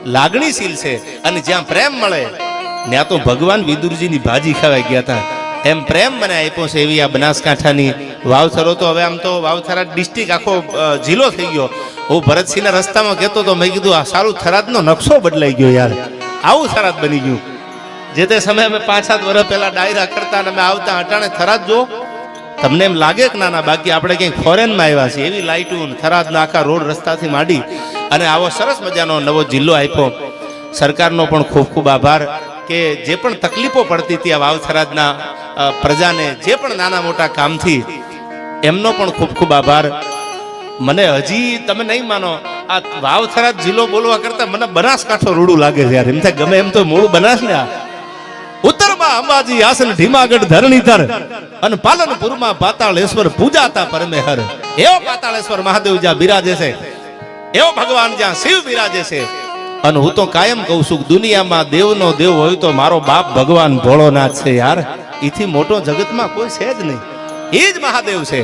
લાગણીશીલ છે અને જ્યાં પ્રેમ મળે ત્યાં તો ભગવાન વિદુરજીની ભાજી ખવાઈ ગયા હતા. એમ પ્રેમ મને આપ્યો છે એવી આ બનાસકાંઠાની વાવથરો. તો હવે આમ તો વાવથરા ડિસ્ટ્રિક્ટ આખો જિલ્લો થઈ ગયો. હું ભરતસિંહના રસ્તામાં કહેતો તો, મેં કીધું આ સારું થરાદનો નકશો બદલાઈ ગયો યાર, આવું થરાદ બની ગયું. જે તે સમયે અમે 5-7 વર્ષ પહેલા ડાયરા કરતા અને અમે આવતા અટાણે થરાદ જો તમને એમ લાગે કે ના, બાકી આપણે ક્યાંક ફોરેનમાં આવ્યા છીએ એવી લાઇટો થરાદના આખા રોડ રસ્તાથી માંડી અને આવો સરસ મજાનો નવો જિલ્લો આપ્યો. સરકારનો પણ ખૂબ ખૂબ આભાર કે જે પણ તકલીફો પડતી હતી આ વાવથરાદના પ્રજાને, જે પણ નાના મોટા કામથી, એમનો પણ ખૂબ ખૂબ આભાર. મને હજી તમે નહીં માનો, આ વાવથરાદ જિલ્લો બોલવા કરતા મને બનાસકાંઠો રૂડું લાગે છે યાર. એમ થાય ગમે એમ તો મૂળ બનાસ ને. આ ઉત્તરમાં અંબાજી આસન ઢીમાગઢ ધરણીધર અને પાલનપુરમાં પાતાળેશ્વર પૂજાતા પરમેહર. એવો પાતાળેશ્વર મહાદેવ જ્યાં બિરાજે છે, એવો ભગવાન જ્યાં શિવ બિરાજે છે. અને હું તો કાયમ કહું છું, દુનિયામાં દેવનો દેવ હોય તો મારો બાપ ભગવાન ભોળોનાથ છે યાર. એથી મોટો જગતમાં કોઈ છે જ નહીં, એ જ મહાદેવ છે.